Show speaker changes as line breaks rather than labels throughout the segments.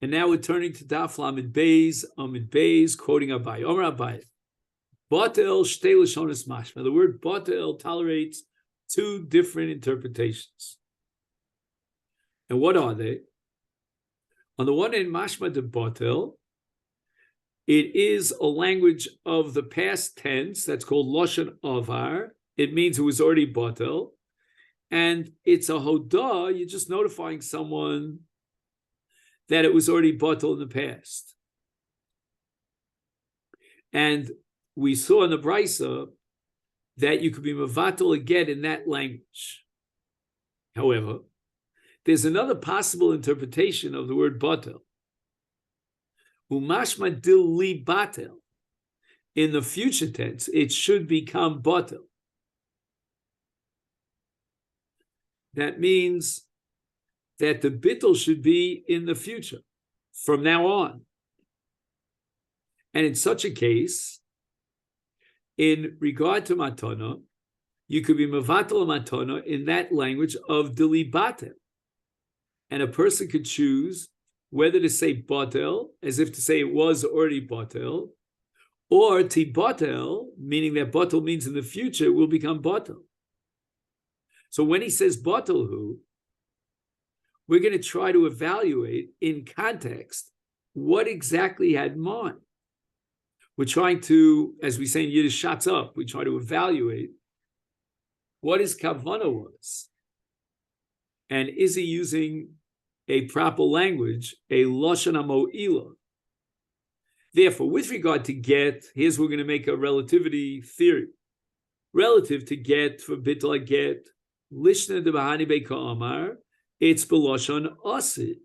And now we're turning to Daf Lamed Beis, quoting Abai. Omer Abai. Batel shtei lashonos mashma. The word batel tolerates two different interpretations. And what are they? On the one hand, mashma de batel, it is a language of the past tense that's called lashon avar. It means it was already batel. And it's a hodah, you're just notifying someone that it was already batel in the past. And we saw in the Brisa that you could be mevatel again in that language. However, there's another possible interpretation of the word batel. Umashma dil li batel. In the future tense, it should become batel. That means that the bittul should be in the future, from now on. And in such a case, in regard to matana, you could be mevatel matana in that language of dili batel. And a person could choose whether to say batel, as if to say it was already batel, or ti batel, meaning that batel means in the future will become batel. So when he says batel, we're going to try to evaluate in context what exactly he had in mind. We're trying to, as we say in Yiddish, shots up, we try to evaluate what his kavanah was. And is he using a proper language, a lashon hamo'ila? Therefore, with regard to get, here's where we're going to make a relativity theory. Relative to get, for bittul get, lishna de bahani beika amar, it's b'lashon asid.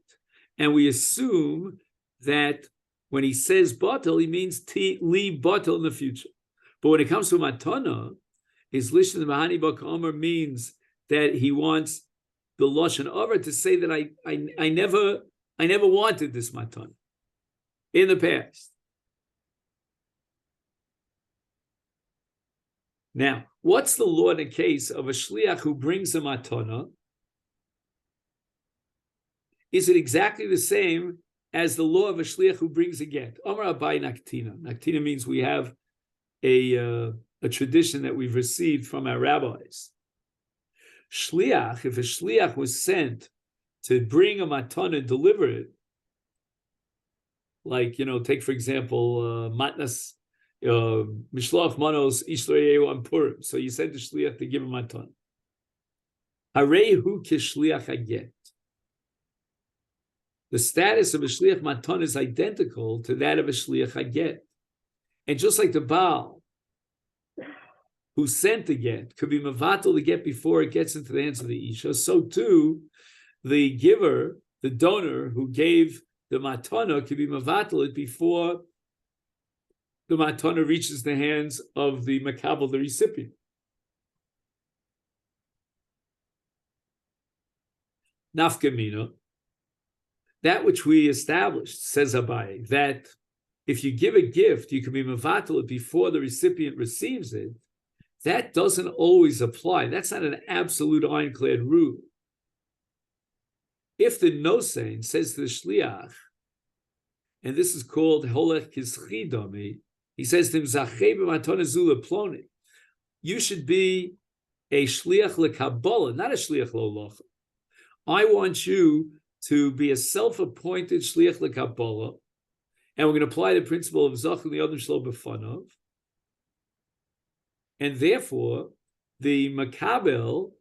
And we assume that when he says batel, he means li batel in the future. But when it comes to matana, his lishna de bahani beika amar means that he wants the lashon avar to say that I never wanted this matana in the past. Now, what's the law in a case of a shliach who brings a matana? Is it exactly the same as the law of a shliach who brings a get? Omar Abai Naktina. Naktina means we have a tradition that we've received from our rabbis. Shliach, if a shliach was sent to bring a matana and deliver it, like, take for example, matnas, mishloach manos ishloyeu on Purim. So you send the shliach to give a matana. Harehu kishliach haget. The status of a shliach matan is identical to that of a shliach haget. And just like the Baal who sent the get could be mevatel the get before it gets into the hands of the Isha, so too the giver, the donor who gave the matana could be mevatel it before the matana reaches the hands of the makabel, the recipient. Nafkamina, that which we established, says Abai, that if you give a gift, you can be mevatel it before the recipient receives it. That doesn't always apply. That's not an absolute ironclad rule. If the nosein says to the shliach, and this is called holech kischidami, he says to him, Zachei b'matana zula ploni. You should be a shliach lekabbalah, not a shliach lolocha. I want you to be a self-appointed shliach lekabbalah, and we're going to apply the principle of zach li'adam shlo b'fanav. And therefore, the makabel,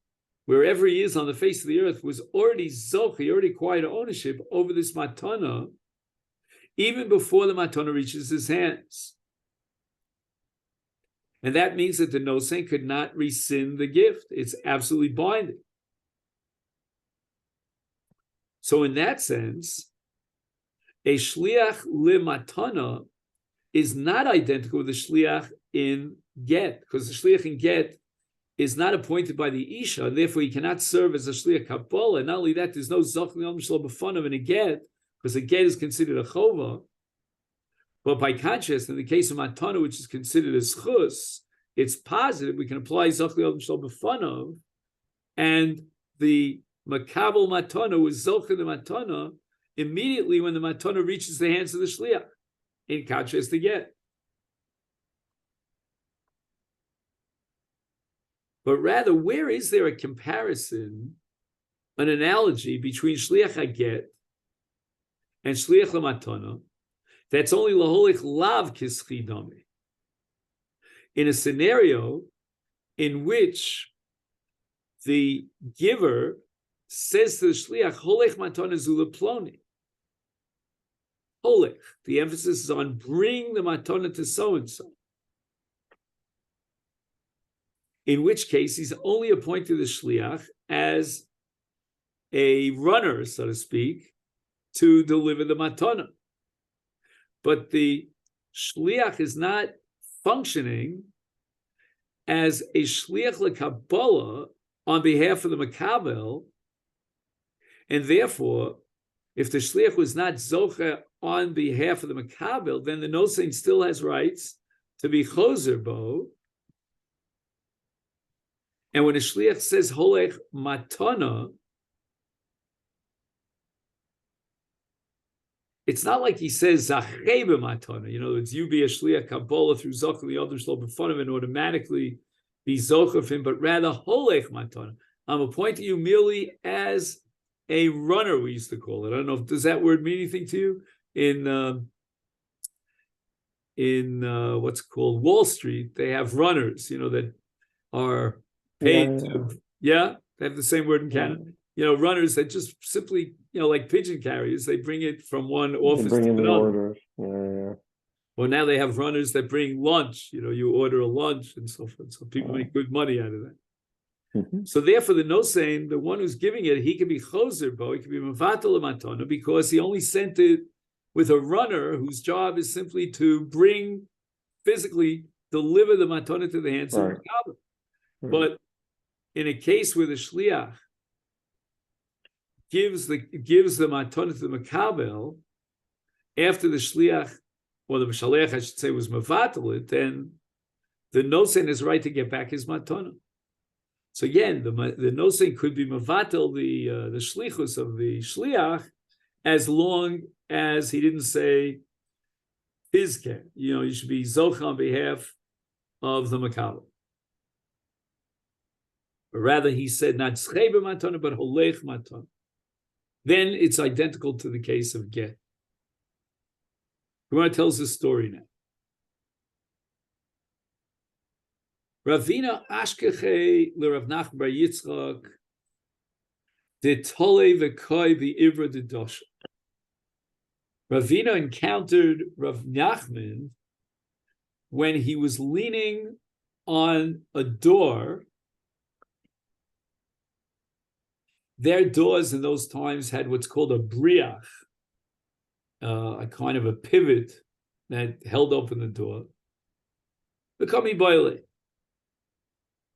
wherever he is on the face of the earth, was already zoch, he already acquired ownership over this matana, even before the matana reaches his hands. And that means that the nosein could not rescind the gift. It's absolutely binding. So in that sense, a shliach limatana is not identical with the shliach in get, because the shliach in get is not appointed by the isha, and therefore he cannot serve as a shliach kabbalah. And not only that, there's no zach li'adam shlo b'fanav in a get, because a get is considered a chova. But by contrast, in the case of matana, which is considered a schus, it's positive. We can apply zach li'adam shlo b'fanav, and the makabel matana was zoch in the matana, immediately when the matana reaches the hands of the shliach, in contrast to get. But rather, where is there a comparison, an analogy between shliach haget and shliach lamatana that's only laholich lav kischidami? In a scenario in which the giver says to the shliach, holech matana zula ploni. Holech, the emphasis is on bring the matana to so-and-so. In which case, he's only appointed the shliach as a runner, so to speak, to deliver the matana. But the shliach is not functioning as a shliach lekabbalah on behalf of the makabel, and therefore, if the shliach was not zocha on behalf of the makabel, then the nosein still has rights to be choser bo. And when a shliach says holech matana, it's not like he says zachei b'matana. In other words, you be a shliach kabbalah through zocha liyodem shlo b'fanav and automatically be zocha of him, but rather holech matana. I'm appointing you merely as a runner, we used to call it. I don't know, does that word mean anything to you? In what's called Wall Street, they have runners, that are paid to, they have the same word in Canada. Runners that just simply, like pigeon carriers, they bring it from one office to another. Well, now they have runners that bring lunch. You order a lunch and so forth. So people make good money out of that. Mm-hmm. So therefore, the nosein, the one who's giving it, he can be choser bo, he can be mevatel matana, because he only sent it with a runner whose job is simply to physically deliver the matana to the hands of the makabel. But in a case where the shliach gives the matana to the makabel after the shliach, or the mishaleach, I should say, was mevatel it, then the nosein has right to get back his matana. So again, the nosein could be mevatel the shlichus of the shliach as long as he didn't say his get. You should be zocha on behalf of the makabel. But rather, he said not tzchei b'matana, but holech matana. Then it's identical to the case of get. Gemara tells this story now. Ravina ashkeche l'Rav Nachman bar Yitzchak de tole v'koi v'ivra de dosha. Ravina encountered Rav Nachman when he was leaning on a door. Their doors in those times had what's called a briach, a kind of a pivot that held open the door. Becoming boile.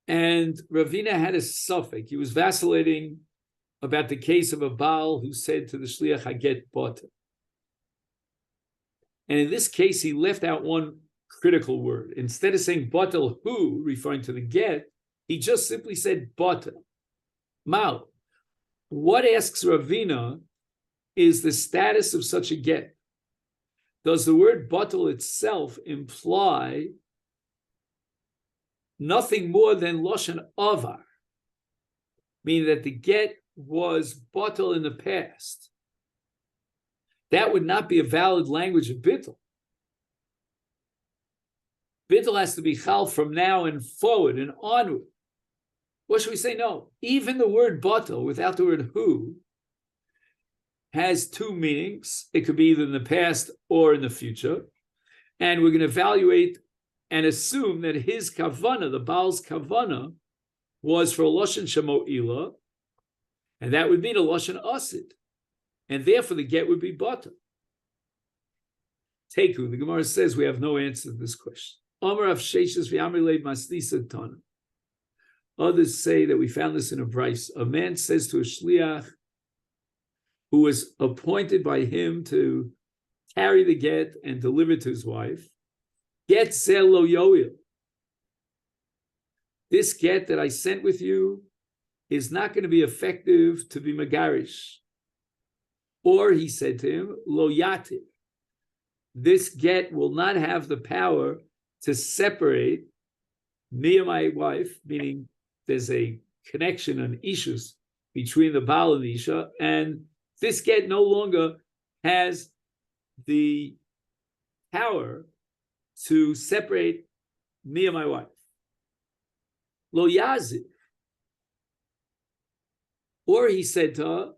And Ravina had a suffix. He was vacillating about the case of a Baal who said to the shliach, haget bata. And in this case, he left out one critical word. Instead of saying batal hu, referring to the get, he just simply said bata. Mal. What asks Ravina is the status of such a get. Does the word batal itself imply nothing more than loshen avar, meaning that the get was batal in the past? That would not be a valid language of bittul. Bittul has to be chal from now and forward and onward. What should we say? No, even the word batal without the word hu has two meanings. It could be either in the past or in the future. And we're going to evaluate and assume that his kavana, the Baal's kavana, was for a loshen shemo'ila, and that would mean a loshen asid, and therefore the get would be bata. Teku, the Gemara says we have no answer to this question. Amar av sheishes v'amrilei masnisa tana. Others say that we found this in a brayso. A man says to a shliach who was appointed by him to carry the get and deliver it to his wife, get zelo yoil. This get that I sent with you is not going to be effective to be megarish. Or he said to him, Lo yativ. This get will not have the power to separate me and my wife, meaning there's a connection, an ishus, between the Baal and the Isha, and this get no longer has the power to separate me and my wife. Lo yaziv. Or he said to her,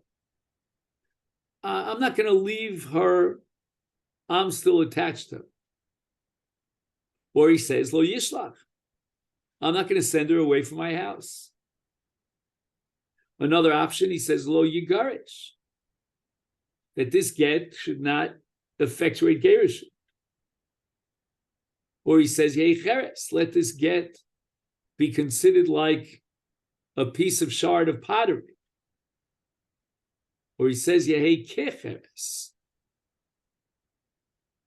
I'm not going to leave her. I'm still attached to her. Or he says, Lo yishlach. I'm not going to send her away from my house. Another option, he says, Lo yigarish. That this get should not effectuate gerushin. Or he says, Yei cheres. Let this get be considered like a piece of shard of pottery. Or he says, Yehei kecheres.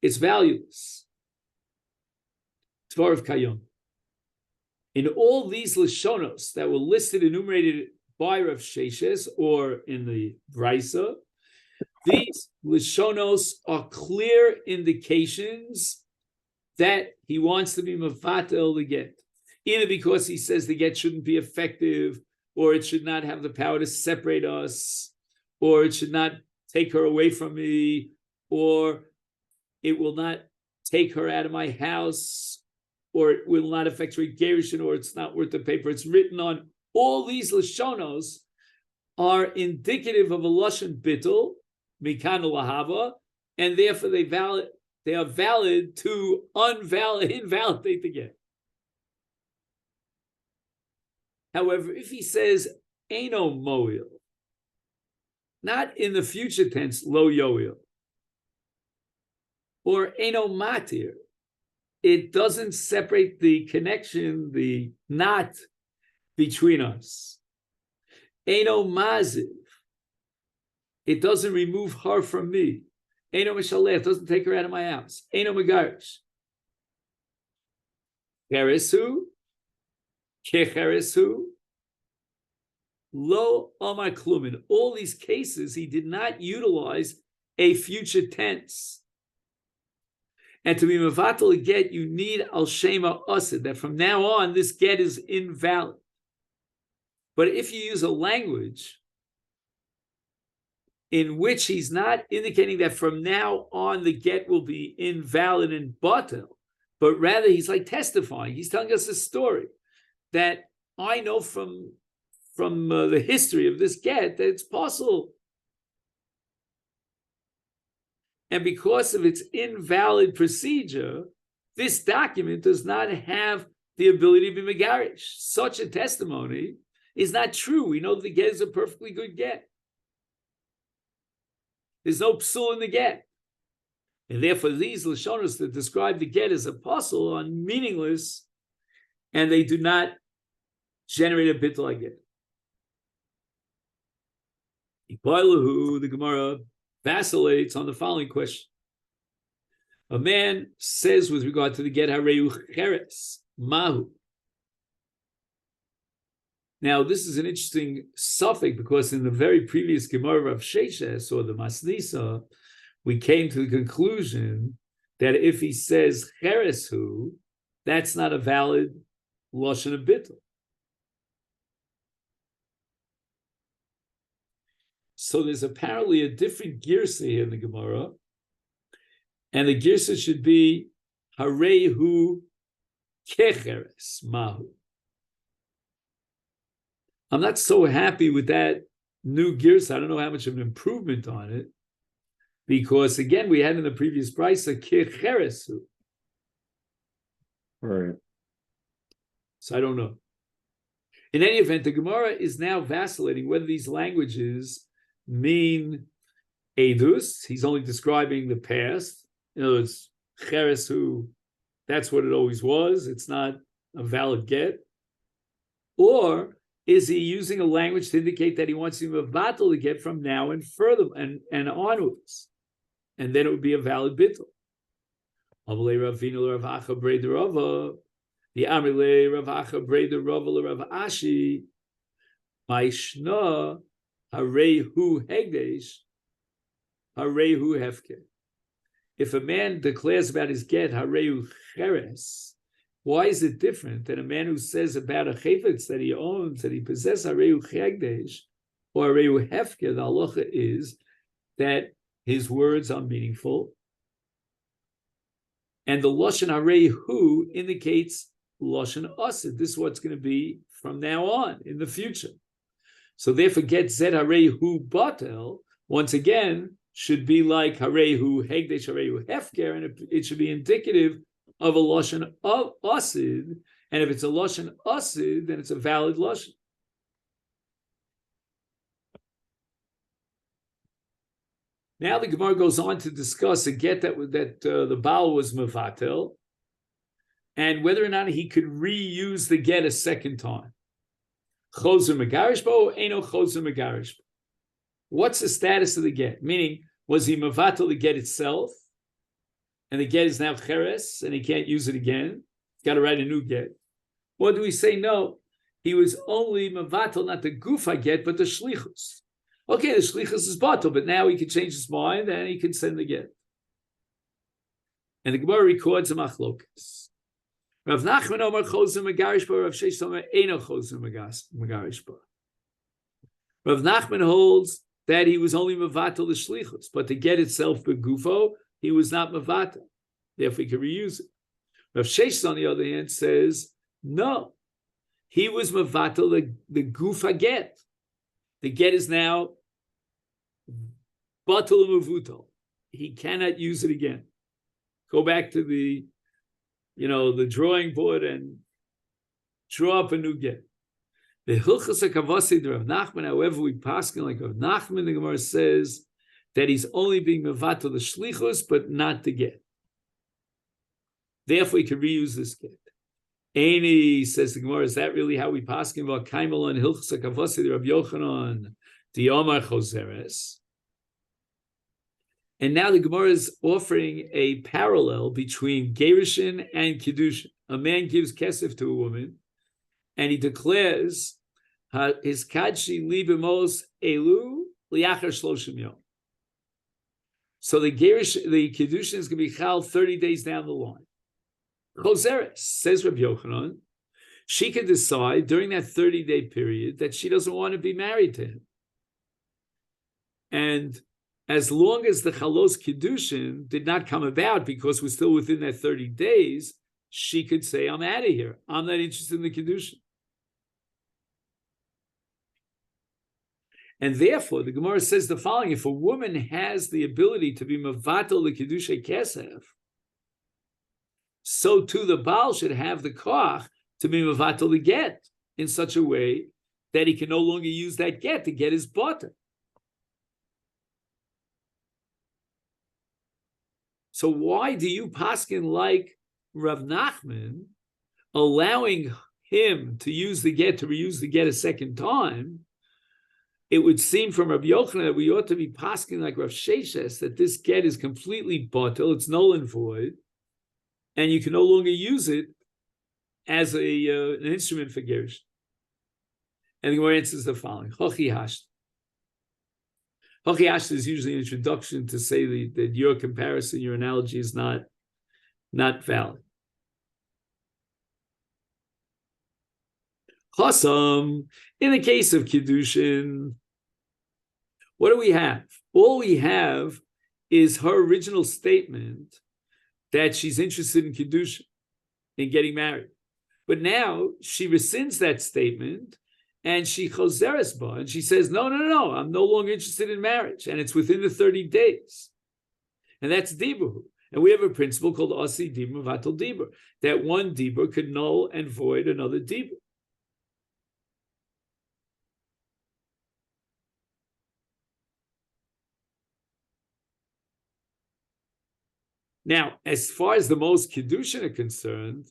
It's valueless. Tvar of Kayom. In all these Lashonos that were listed, enumerated by Rav Sheshes or in the Brisa, these Lashonos are clear indications that he wants to be Mafatel the get. Either because he says the get shouldn't be effective, or it should not have the power to separate us, or it should not take her away from me, or it will not take her out of my house, or it will not effectuate gerushin, or it's not worth the paper it's written on. All these lashonos are indicative of a lashon bittul, mikan lahava, and therefore they are valid to invalidate the get. However, if he says Eino moil, not in the future tense, lo yoil, or Eino matir, it doesn't separate the connection, the knot between us. Eino maziv, it doesn't remove her from me. Eino mishaleh, it doesn't take her out of my house. Eino megarish. Cheresu, kecheresu, lo amar klum. In all these cases, he did not utilize a future tense. And to be mevatel a get, you need al shema asid, that from now on, this get is invalid. But if you use a language in which he's not indicating that from now on the get will be invalid and batel, but rather he's like testifying. He's telling us a story that I know from the history of this get that it's possible. And because of its invalid procedure, this document does not have the ability to be megarish. Such a testimony is not true. We know that the get is a perfectly good get. There's no psul in the get. And therefore, these lashonos that describe the get as a puzzle are meaningless, and they do not generate a bit like it. The Gemara vacillates on the following question. A man says with regard to the get, Hareu cheres, mahu. Now, this is an interesting suffix because in the very previous Gemara of Sheshes or the Masnisa, we came to the conclusion that if he says cheresu, that's not a valid lashon of bittul. So there's apparently a different girsa here in the Gemara, and the girsa should be harehu kecheres mahu. I'm not so happy with that new girsa. I don't know how much of an improvement on it, because again, we had in the previous price a kecheresu.
Right.
So I don't know. In any event, the Gemara is now vacillating whether these languages mean edus. He's only describing the past. In other words, cheresu, that's what it always was. It's not a valid get. Or is he using a language to indicate that he wants him a battle to get from now and further and onwards? And then it would be a valid bittul. Amalei Ravina Rav Acha Breda Rava, the Amalei Rav Acha Breda Rava Rav Ashi, Maishna Harehu Hegdesh, harehu hefker. If a man declares about his get, harehu cheres, why is it different than a man who says about a chayfetz that he owns, that he possesses, harehu chegdesh, or harehu hefker? The halacha is that his words are meaningful. And the Lashon harehu indicates Lashon asid. This is what's going to be from now on in the future. So therefore, get zed harehu batel, once again, should be like harehu hegdesh harehu hefker, and it should be indicative of a lashon of asid. And if it's a lashon asid, then it's a valid lashon. Now the Gemara goes on to discuss a get that the Baal was mevatel, and whether or not he could reuse the get a second time. Choser megarish bo, eno choser megarish bo. What's the status of the get? Meaning, was he mevatel the get itself, and the get is now cheres, and he can't use it again? He's got to write a new get. Or do we say no? He was only mevatel, not the gufa get, but the shlichus. Okay, the shlichus is batel, but now he can change his mind and he can send the get. And the Gemara records a machlokas. Rav Nachman Omar choser megarish bo, Rav Sheish Omar eno choser megarish bo. Rav Nachman holds that he was only mevatel the shlichus, but to get itself begufo, he was not mevatel. Therefore, he could reuse it. Rav Sheish, on the other hand, says no, he was mevatel the gufa get. The get is now batel u'mevutal. He cannot use it again. Go back to the drawing board and draw up a new get. The Hilchas HaKavasi, the Rav Nachman, however, we paskin like Rav Nachman, the Gemara says that he's only being mevatel the shlichus, but not the get. Therefore, he can reuse this get. Eini, says the Gemara, is that really how we paskin about Kaimel and Hilchas HaKavasi, the Rav Yochanan, the Omar Choseres? And now the Gemara is offering a parallel between Gerushin and Kiddushin. A man gives kesef to a woman, and he declares his kadshi libimos elu liachar shloshim yom. So the Kiddushin is going to be chal 30 days down the line. Choseres, says Rabbi Yochanan, she can decide during that 30-day period that she doesn't want to be married to him. And as long as the chalos Kiddushin did not come about because we're still within that 30 days, she could say, I'm out of here. I'm not interested in the Kiddushin. And therefore, the Gemara says the following: if a woman has the ability to be mevatel the Kiddushay Kesef, so too the Baal should have the koach to be mevatel the get in such a way that he can no longer use that get to get his butter. So why do you paskin like Rav Nachman, allowing him to use the get, to reuse the get a second time? It would seem from Rabbi Yochanan that we ought to be paskin like Rav Sheshes, that this get is completely batel, it's null and void, and you can no longer use it as an instrument for Gerish. And the Gemara answers the following: Hochi Hashta. Hochi Hashta is usually an introduction to say that your comparison, your analogy is not valid. Chasam, in the case of Kiddushin, what do we have? All we have is her original statement that she's interested in Kiddushin, in getting married. But now she rescinds that statement and she choseres ba, and she says, no, I'm no longer interested in marriage. And it's within the 30 days. And that's dibur. And we have a principle called asi dibur vatal dibur, that one dibur could null and void another dibur. Now, as far as the most Kiddushin are concerned,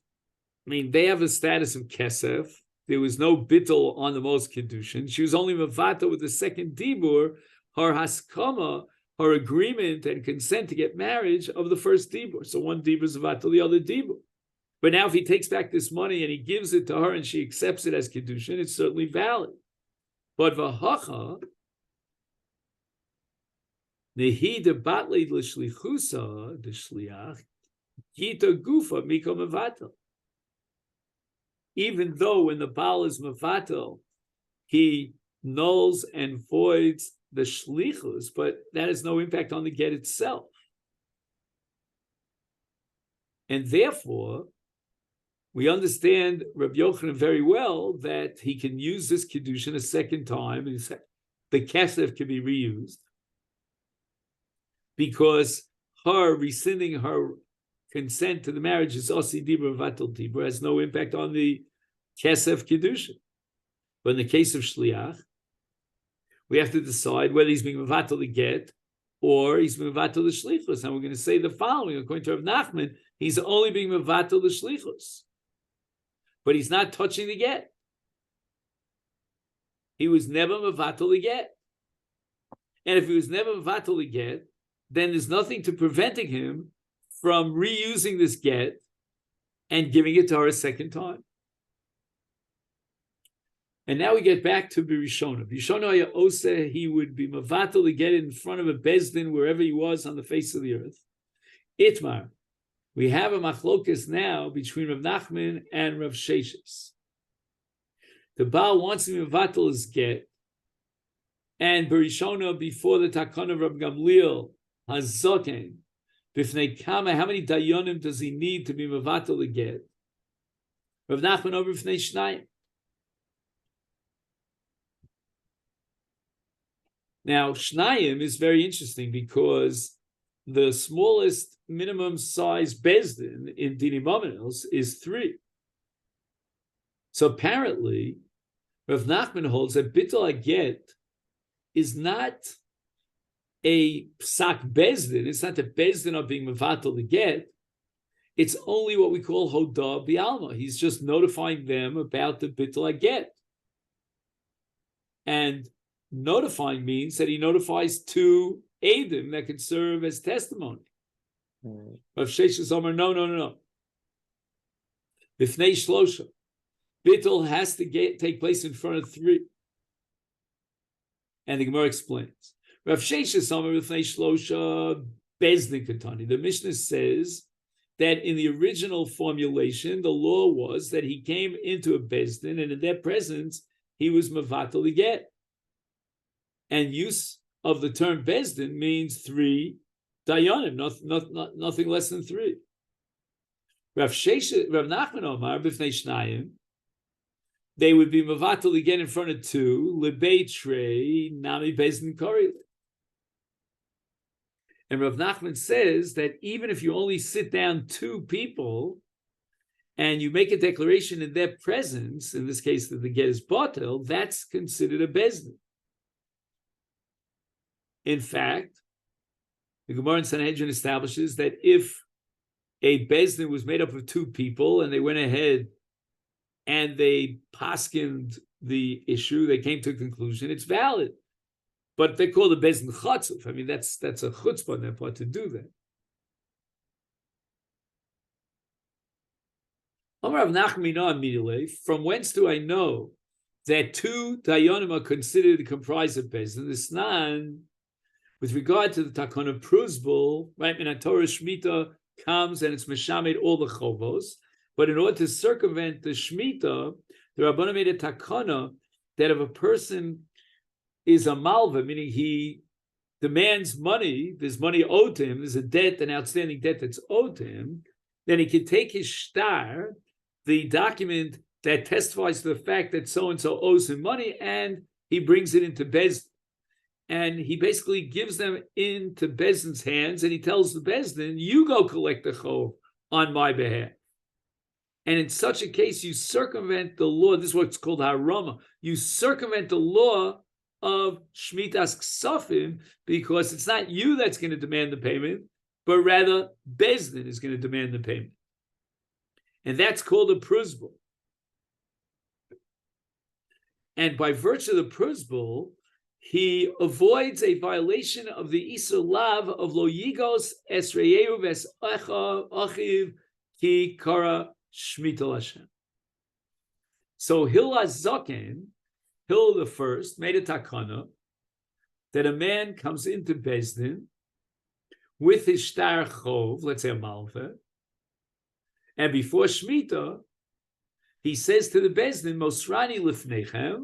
I mean, they have a status of kesef. There was no bittul on the most Kiddushin. She was only mavata with the second dibur, her haskama, her agreement and consent to get marriage of the first dibur. So one dibur is mavata, the other dibur. But now if he takes back this money and he gives it to her and she accepts it as Kiddushin, it's certainly valid. But v'hacha, Nehi de batle l'shlichusa, the shliach, gita gufa miko mevatel. Even though when the Baal is mevatel, he nulls and voids the shlichus, but that has no impact on the get itself. And therefore, we understand Rabbi Yochanan very well that he can use this Kiddushin a second time, and the kesef can be reused, because her rescinding her consent to the marriage is osi dibra vatal dibra, has no impact on the kesef Kiddushin. But in the case of Shliach, we have to decide whether he's being mevatel the get or he's being mevatel the shlichus. And we're going to say the following, according to Rav Nachman, he's only being mevatel the shlichus, but he's not touching the get. He was never mevatel the get. And if he was never mevatel the get, then there's nothing to preventing him from reusing this get and giving it to her a second time. And now we get back to Birishona. Birishona Ose, he would be mavatal to get in front of a bezdin wherever he was on the face of the earth. Itmar, we have a machlokas now between Rav Nachman and Rav Sheshes. The Baal wants to be mavatal his get, and Birishona before the takana of Rav Gamliel Hazoken, b'fnei kama, how many dayonim does he need to be mavatal the get? Rav Nachman over b'fnei shnayim. Now, Shnayim is very interesting because the smallest minimum size bezdin in Dinim Aminos is 3. So apparently, Rav Nachman holds that Bittul Aget is not a psak bezdin. It's not the bezdin of being mevatel the get. It's only what we call Hodah Bialma. He's just notifying them about the Bittul Aget. And notifying means that he notifies 2 Eidim that can serve as testimony. Rav Sheshes Omer, no. B'fnei Shlosha, Bittul has to take place in front of 3. And the Gemara explains. Rav Sheshes Omer b'fnei Shlosha Bezdin Katani. The Mishnah says that in the original formulation, the law was that he came into a Bezdin, and in their presence, he was mevatel the get. And use of the term bezdin means 3 dayanim, nothing less than 3. Rav Nachman Omar b'fnei shnayim, they would be mevatel again in front of 2 lebei trei nami bezdin kori. And Rav Nachman says that even if you only sit down 2 people and you make a declaration in their presence, in this case that the get is batel, that's considered a bezdin. In fact, the Gemara in Sanhedrin establishes that if a bezdin was made up of 2 people and they went ahead and they paskined the issue, they came to a conclusion, it's valid. But they call the bezdin chatzuf. I mean, that's a chutzpah on their part to do that. Amar Rav Nachman immediately, from whence do I know that 2 dayanim are considered to comprise a bezdin? The Snan, with regard to the takon of pruzbul, right? When a Torah Shemitah comes and it's meshamed all the chovos, but in order to circumvent the Shemitah, the Rabbanan made a takana that if a person is a malva, meaning he demands money, there's money owed to him, there's a debt, an outstanding debt that's owed to him, then he can take his shtar, the document that testifies to the fact that so-and-so owes him money, and he brings it into Bezdin. And he basically gives them into Bezdin's hands, and he tells the Bezdin, you go collect the chov on my behalf. And in such a case, you circumvent the law. This is what's called harama. You circumvent the law of Shmitas Ksafim, because it's not you that's going to demand the payment, but rather Bezdin is going to demand the payment. And that's called a pruzbul. And by virtue of the pruzbul, he avoids a violation of the Isur Lav of Lo Yigos Esreyehu Ves Achiv Ki Kara Shmita Hashem. So Hillel Zaken, Hillel the first, made a takana that a man comes into Beis Din with his shtar chov, let's say a malva, and before Shemitah, he says to the Beis Din, Mosrani lifnechem,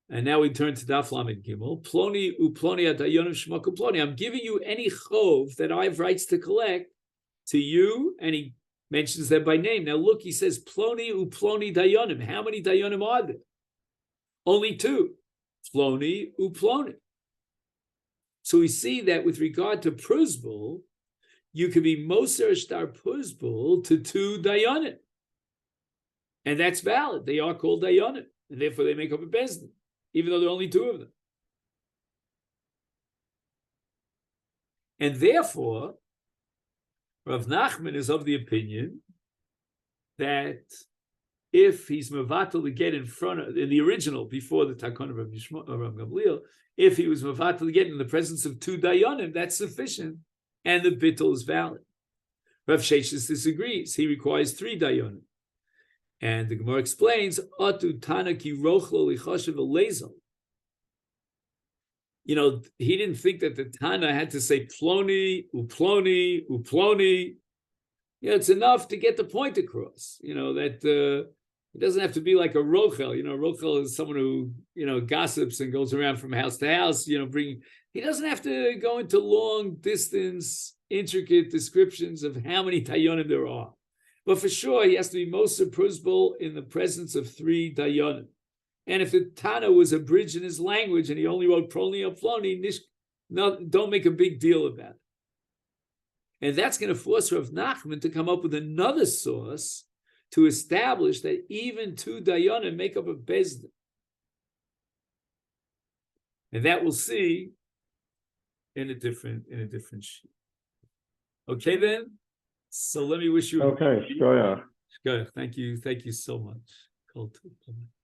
and now we turn to Daf Lamed Gimel, Ploni uploni adayonim shmaku ploni. I'm giving you any chov that I have rights to collect to you, and he mentions that by name. Now look, he says Ploni uploni dayonim. How many dayonim are there? Only two. Ploni uploni. So we see that with regard to Pruzbul, you could be Moser Shtar Pruzbul to two dayonim. And that's valid. They are called dayonim, and therefore they make up a Beis Din, even though there are only two of them. And therefore, Rav Nachman is of the opinion that if he's mevatel to get in front of, in the original, before the Takon of Rav Gamliel, if he was mevatel to get in the presence of two dayanim, that's sufficient, and the bittul is valid. Rav Sheshes disagrees. He requires three dayanim. And the Gemara explains, Atu Tana ki rochlo lichashav elezel. You know, he didn't think that the Tana had to say ploni, uploni, uploni. You know, it's enough to get the point across. You know, that it doesn't have to be like a rochel. You know, rochel is someone who, you know, gossips and goes around from house to house, you know, he doesn't have to go into long distance, intricate descriptions of how many dayanim there are. But for sure, he has to be Moser Pruzbul in the presence of three dayanim. And if the Tana was abridged in his language and he only wrote Prolni or Ploni, don't make a big deal about it. And that's going to force Rav Nachman to come up with another source to establish that even two dayanim make up a Beis Din. And that we'll see in a different sheet. Okay, then. So let me wish you.
Okay, Shkoyach.
Shkoyach. Thank you so much.